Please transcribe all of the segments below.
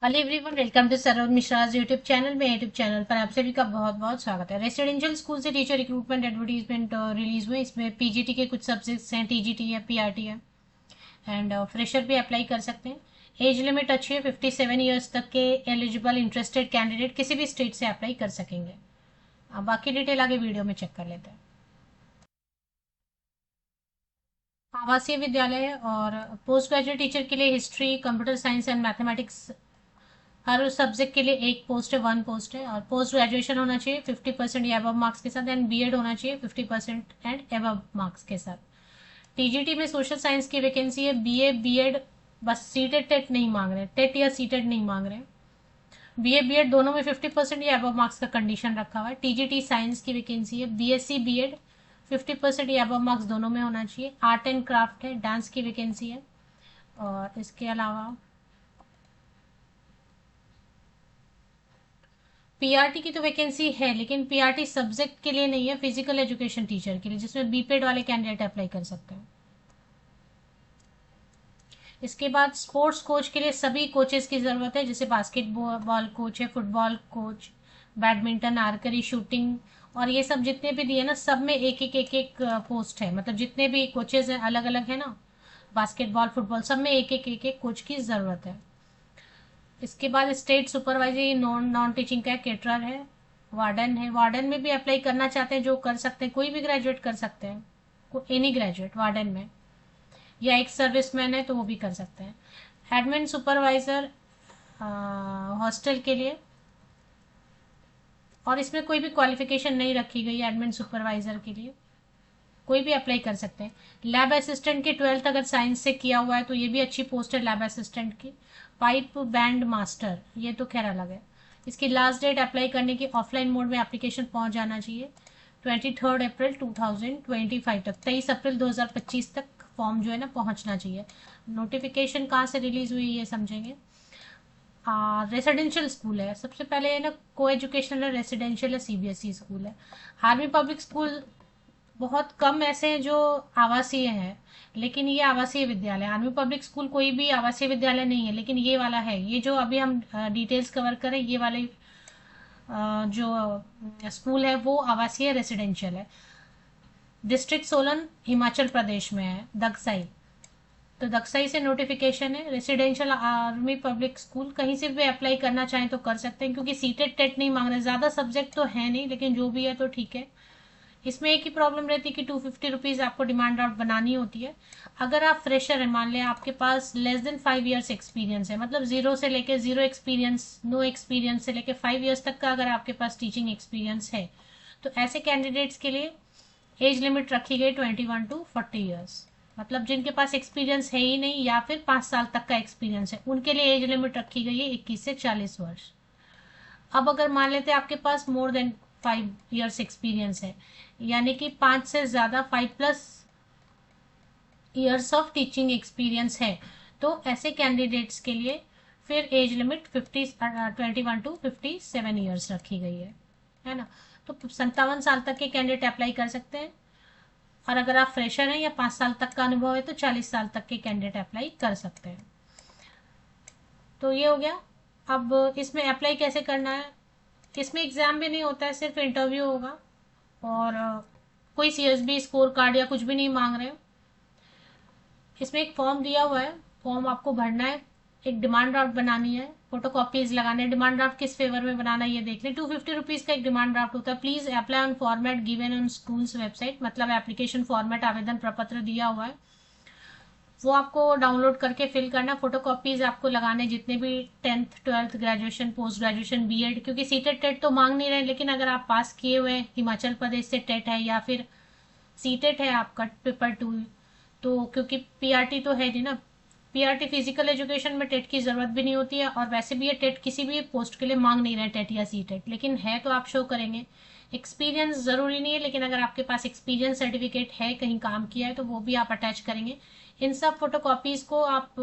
Hello everyone, welcome to Saroj Mishra's YouTube channel में। YouTube channel पर आप सभी का बहुत बहुत स्वागत है। रेसिडेंशियल स्कूल से टीचर रिक्रूटमेंट एडवर्टीजमेंट रिलीज हुए। इसमें पीजीटी के कुछ सब्जेक्ट्स हैं, टीजीटी है, पीआरटी है एंड फ्रेशर भी अप्लाई कर सकते हैं। एज लिमिट अच्छी है, 57 ईयर्स तक के एलिजिबल इंटरेस्टेड कैंडिडेट किसी भी स्टेट से अप्लाई कर सकेंगे। अब बाकी डिटेल आगे वीडियो में चेक कर लेते हैं। आवासीय विद्यालय है और पोस्ट ग्रेजुएट टीचर के लिए history, computer science and mathematics her subject के लिए एक पोस्ट है, वन पोस्ट है। और पोस्ट ग्रेजुएशन होना चाहिए 50% या अबव मार्क्स के साथ, एंड बीएड होना चाहिए 50% एंड अबव मार्क्स के साथ। टीजीटी में सोशल साइंस की वैकेंसी है, बीए बीएड, बस सीटेड टेट नहीं मांग रहे, टेट या सीटेड नहीं मांग रहे। बीए बीएड दोनों में 50% या अबव मार्क्स का कंडीशन रखा हुआ है। टीजीटी साइंस की वैकेंसी है, बीएससी बीएड 50% या अबव मार्क्स दोनों में होना चाहिए। आर्ट एंड क्राफ्ट है, डांस की वैकेंसी है। और इसके अलावा पीआरटी की तो वैकेंसी है, लेकिन पीआरटी सब्जेक्ट के लिए नहीं है, फिजिकल एजुकेशन टीचर के लिए, जिसमें बीपेड वाले कैंडिडेट अप्लाई कर सकते हैं। इसके बाद स्पोर्ट्स कोच के लिए सभी कोचेस की जरूरत है, जैसे बास्केटबॉल कोच है, फुटबॉल कोच, बैडमिंटन, आर्करी, शूटिंग, और ये सब जितने भी दिए ना, सब में एक एक पोस्ट है। मतलब जितने भी कोचेस हैं अलग अलग है ना, बास्केटबॉल, फुटबॉल, सब में एक एक कोच की जरूरत है। इसके बाद state supervisor, non non teaching का केटरर है, वार्डन है। वार्डन में भी अप्लाई करना चाहते हैं जो कर सकते हैं, कोई भी ग्रेजुएट कर सकते हैं, एनी ग्रेजुएट वार्डन में, या एक सर्विसमैन है तो वो भी कर सकते हैं। एडमिन सुपरवाइजर हॉस्टल के लिए, और इसमें कोई भी क्वालिफिकेशन नहीं रखी गई एडमिन सुपरवाइजर के लिए, कोई भी अप्लाई कर सकते हैं। लैब असिस्टेंट की 12th अगर साइंस से किया हुआ है तो ये भी अच्छी पोस्ट है लैब असिस्टेंट की। पाइप बैंड मास्टर, ये तो खैर अलग है। इसकी लास्ट डेट अप्लाई करने की ऑफलाइन मोड में एप्लीकेशन पहुंच जाना चाहिए 23 अप्रैल 2025 तक, 23 अप्रैल 2025 तक फॉर्म जो है ना पहुंचना चाहिए। नोटिफिकेशन कहाँ से रिलीज हुई ये समझेंगे। रेसिडेंशियल स्कूल है, सबसे पहले है ना, को एजुकेशनल है, रेसिडेंशियल है, सीबीएसई स्कूल है। आर्मी पब्लिक स्कूल बहुत कम ऐसे हैं जो आवासीय हैं, लेकिन ये आवासीय विद्यालय, आर्मी पब्लिक स्कूल कोई भी आवासीय विद्यालय नहीं है, लेकिन ये वाला है। ये जो अभी हम डिटेल्स कवर करें, ये वाले जो स्कूल है वो आवासीय रेसिडेंशियल है। डिस्ट्रिक्ट सोलन हिमाचल प्रदेश में है, दक्साई। तो दक्साई से नोटिफिकेशन है। रेसिडेंशियल आर्मी पब्लिक स्कूल, कहीं से भी अप्लाई करना चाहें तो कर सकते हैं, क्योंकि सीटेड टेट नहीं मांग रहे। ज़्यादा सब्जेक्ट तो है नहीं, लेकिन जो भी है तो ठीक है। इसमें एक ही प्रॉब्लम रहती है कि 250 रुपीज़ आपको डिमांड ड्राफ्ट बनानी होती है। अगर आप फ्रेशर हैं, मान लें आपके पास लेस देन 5 ईयर्स एक्सपीरियंस है, मतलब जीरो से लेके जीरो एक्सपीरियंस, नो एक्सपीरियंस से लेके 5 ईयर्स तक का अगर आपके पास टीचिंग एक्सपीरियंस है, तो ऐसे कैंडिडेट्स के लिए एज लिमिट रखी गई 21 to 40 ईयर्स। मतलब जिनके पास एक्सपीरियंस है ही नहीं, या फिर 5 साल तक का एक्सपीरियंस है, उनके लिए एज लिमिट रखी गई है 21 से 40 वर्ष। अब अगर मान लेते हैं आपके पास मोर देन 5 ईयर्स एक्सपीरियंस है, यानी कि 5 से ज़्यादा, 5+ ईयर्स ऑफ टीचिंग एक्सपीरियंस है, तो ऐसे कैंडिडेट्स के लिए फिर एज लिमिट 21 to 57 ईयर्स रखी गई है ना। तो 57 साल तक के कैंडिडेट अप्लाई कर सकते हैं, और अगर आप फ्रेशर हैं या 5 साल तक का अनुभव है तो 40 साल तक के कैंडिडेट अप्लाई कर सकते हैं। तो ये हो गया। अब इसमें अप्लाई कैसे करना है। इसमें एग्ज़ाम भी नहीं होता है, सिर्फ इंटरव्यू होगा, और कोई सीएसबी स्कोर कार्ड या कुछ भी नहीं मांग रहे हैं। इसमें एक फॉर्म दिया हुआ है, फॉर्म आपको भरना है, एक डिमांड ड्राफ्ट बनानी है, फोटो कॉपीज लगाने हैं। डिमांड ड्राफ्ट किस फेवर में बनाना है ये देख लें। 250 रुपीज़ का एक डिमांड ड्राफ्ट होता है। Please apply on format given on schools website, मतलब एप्लीकेशन फॉर्मेट, आवेदन प्रपत्र दिया हुआ है, वो आपको डाउनलोड करके फिल करना। फोटो कॉपीज आपको लगाने जितने भी 10th 12th graduation, post graduation, BEd, क्योंकि सीटेड टेट तो मांग नहीं रहे, लेकिन अगर आप पास किए हुए हैं, हिमाचल प्रदेश से टेट है या फिर सीटेट है आपका पेपर 2, तो क्योंकि पीआरटी तो है नहीं ना, पीआरटी फिजिकल एजुकेशन में टेट की जरूरत भी नहीं होती है, और वैसे भी ये टेट किसी भी पोस्ट के लिए मांग नहीं रहे, टेट या सीटेट, लेकिन है तो आप शो करेंगे। एक्सपीरियंस जरूरी नहीं है, लेकिन अगर आपके पास एक्सपीरियंस सर्टिफिकेट है, कहीं काम किया है, तो वो भी आप अटैच करेंगे। इन सब फोटो कॉपीज को आप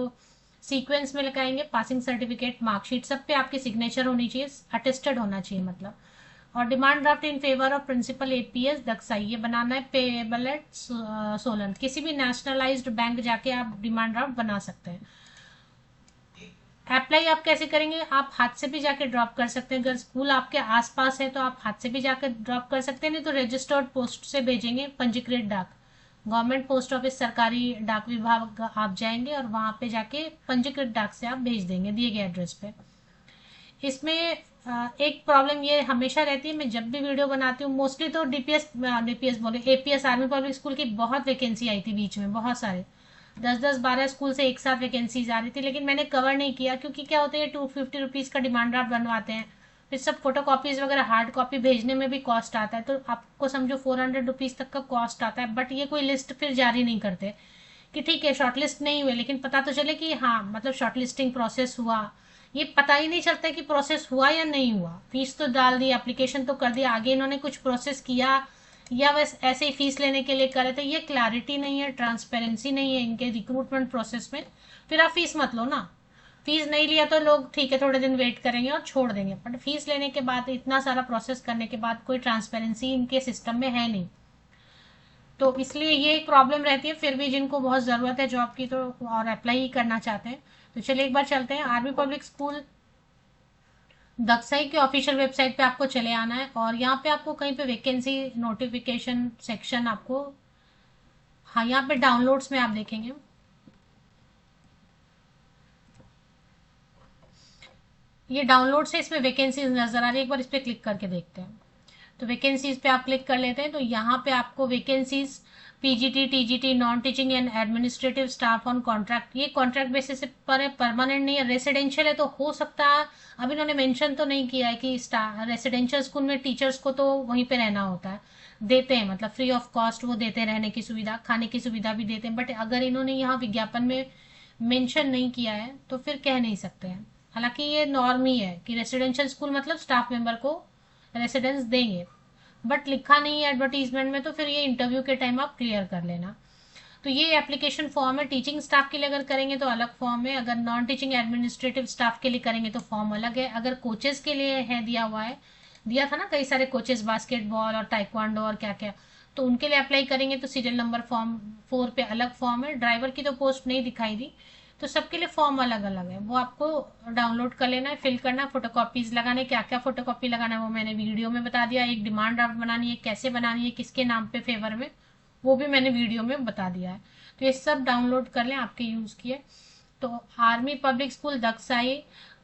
सीक्वेंस में लगाएंगे। पासिंग सर्टिफिकेट, मार्कशीट, सब पे आपकी सिग्नेचर होनी चाहिए, अटेस्टेड होना चाहिए मतलब। और demand draft in favour of principal APS Dagshai, ये बनाना है, पेएबल एट सोलन। किसी भी नेशनलाइज्ड बैंक जाके आप डिमांड ड्राफ्ट बना सकते हैं। अप्लाई आप कैसे करेंगे, आप हाथ से भी जाके ड्रॉप कर सकते हैं, अगर स्कूल आपके आसपास है तो आप हाथ से भी जाकर ड्रॉप कर सकते हैं, नहीं तो रजिस्टर्ड पोस्ट से भेजेंगे, पंजीकृत डाक, गवर्नमेंट पोस्ट ऑफिस सरकारी डाक विभाग आप जाएंगे और वहां पे जाके पंजीकृत डाक से आप भेज देंगे दिए गए एड्रेस पे। इसमें एक प्रॉब्लम ये हमेशा रहती है, मैं जब भी वीडियो बनाती हूँ मोस्टली तो डीपीएस बोले एपीएस आर्मी पब्लिक स्कूल की बहुत वैकेंसी आई थी बीच में, बहुत सारे 10-10 12 स्कूल से एक साथ वैकेंसीज आ रही थी, लेकिन मैंने कवर नहीं किया क्योंकि क्या होता है 250 रुपीज़ का डिमांड ड्राफ्ट बनवाते हैं, फिर सब फोटो कॉपीज वगैरह हार्ड कॉपी भेजने में भी कॉस्ट आता है, तो आपको समझो 400 रुपीज़ तक का कॉस्ट आता है, बट ये कोई लिस्ट फिर जारी नहीं करते कि ठीक है शॉर्टलिस्ट नहीं हुए, लेकिन पता तो चले कि हाँ मतलब शॉर्टलिस्टिंग प्रोसेस हुआ, ये पता ही नहीं चलता कि प्रोसेस हुआ या नहीं हुआ। फीस तो डाल दी, एप्लीकेशन तो कर दिया, आगे इन्होंने कुछ प्रोसेस किया या बस ऐसे ही फीस लेने के लिए करे, तो ये क्लैरिटी नहीं है, ट्रांसपेरेंसी नहीं है इनके रिक्रूटमेंट प्रोसेस में। फिर आप फीस मत लो ना, फीस नहीं लिया तो लोग ठीक है थोड़े दिन वेट करेंगे और छोड़ देंगे, बट फीस लेने के बाद इतना सारा प्रोसेस करने के बाद कोई ट्रांसपेरेंसी इनके सिस्टम में है नहीं, तो इसलिए ये एक प्रॉब्लम रहती है। फिर भी जिनको बहुत ज़रूरत है जॉब की तो और अप्लाई ही करना चाहते हैं, तो चलिए एक बार चलते हैं आर्मी पब्लिक स्कूल दक्साई के ऑफिशियल वेबसाइट पे आपको चले आना है, और यहाँ पे आपको कहीं पे वैकेंसी नोटिफिकेशन सेक्शन आपको, हाँ यहाँ पे डाउनलोड्स में आप देखेंगे, ये डाउनलोड से इसमें वैकेंसीज नजर आ रही है, एक बार इस पर क्लिक करके देखते हैं। तो वैकेंसीज पे आप क्लिक कर लेते हैं, तो यहाँ पे आपको vacancies PGT TGT non teaching and administrative staff on contract, ये कॉन्ट्रैक्ट बेसिस पर है, परमानेंट नहीं है, रेसिडेंशियल है तो हो सकता है, अब इन्होंने मेंशन तो नहीं किया है कि रेसिडेंशियल स्कूल में टीचर्स को तो वहीं पे रहना होता है, देते हैं मतलब फ्री ऑफ कॉस्ट वो देते हैं, रहने की सुविधा खाने की सुविधा भी देते हैं, बट अगर इन्होंने यहाँ विज्ञापन में मेंशन नहीं किया है तो फिर कह नहीं सकते हैं। हालांकि ये नॉर्म ही है कि रेसिडेंशियल स्कूल मतलब स्टाफ मेंबर को रेसिडेंस देंगे, बट लिखा नहीं है एडवर्टीजमेंट में, तो फिर ये इंटरव्यू के टाइम आप क्लियर कर लेना। तो ये एप्लीकेशन फॉर्म है, टीचिंग स्टाफ के लिए अगर करेंगे तो अलग फॉर्म है, अगर नॉन टीचिंग एडमिनिस्ट्रेटिव स्टाफ के लिए करेंगे तो फॉर्म अलग है, अगर कोचेस के लिए है दिया हुआ है, दिया था ना कई सारे कोचेस बास्केटबॉल और टाइक्वांडो और क्या क्या, तो उनके लिए अप्लाई करेंगे तो सीरियल नंबर फॉर्म 4 पे अलग फॉर्म है, ड्राइवर की तो पोस्ट नहीं दिखाई दी, तो सबके लिए फॉर्म अलग अलग है, वो आपको डाउनलोड कर लेना है, फिल करना है, फोटो कॉपीज लगाने, क्या क्या फोटो कॉपी लगाना है वो मैंने वीडियो में बता दिया, एक डिमांड ड्राफ्ट बनानी है कैसे बनानी है किसके नाम पे फेवर में, वो भी मैंने वीडियो में बता दिया है, तो ये सब डाउनलोड कर लें आपके यूज़ किए। तो आर्मी पब्लिक स्कूल दक्साई,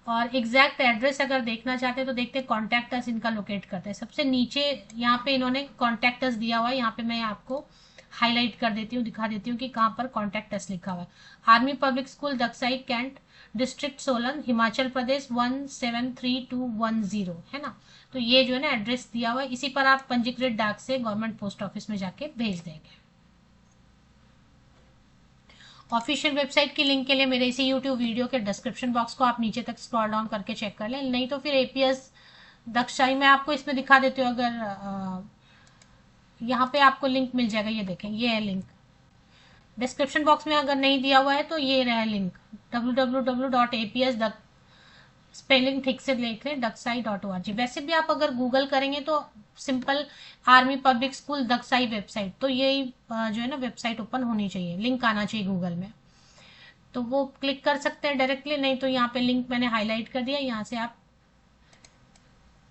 और एग्जैक्ट एड्रेस अगर देखना चाहते हैं तो देखते हैं कॉन्टैक्ट अस इनका लोकेट करते हैं, सबसे नीचे यहाँ पे इन्होंने कॉन्टैक्ट अस दिया हुआ है, यहाँ पे मैं आपको हाईलाइट कर देती हूँ, दिखा देती हूँ कि कहाँ पर कॉन्टैक्ट अस लिखा हुआ है। Army public school Dagshai cantt district Solan Himachal Pradesh 173210 है ना, तो ये जो है ना एड्रेस दिया हुआ है, इसी पर आप पंजीकृत डाक से गवर्नमेंट पोस्ट ऑफिस में जाके भेज देंगे। ऑफिशियल वेबसाइट की लिंक के लिए मेरे इसी यूट्यूब वीडियो के डिस्क्रिप्शन बॉक्स को आप नीचे तक स्क्रॉल डाउन करके चेक कर लें, नहीं तो फिर एपीएस दक्षाई में आपको इसमें दिखा देती हूँ, अगर यहाँ पे आपको लिंक मिल जाएगा, ये देखें ये है लिंक, डिस्क्रिप्शन बॉक्स में अगर नहीं दिया हुआ है तो ये रहा लिंक www.aps स्पेलिंग ठीक से देख लें daksai.org। वैसे भी आप अगर गूगल करेंगे तो simple army public school Dagshai website, तो यही जो है ना वेबसाइट ओपन होनी चाहिए, लिंक आना चाहिए गूगल में, तो वो क्लिक कर सकते हैं डायरेक्टली, नहीं तो यहाँ पे लिंक मैंने हाईलाइट कर दिया, यहाँ से आप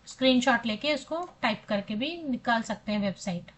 स्क्रीनशॉट लेके उसको टाइप करके भी निकाल सकते हैं वेबसाइट।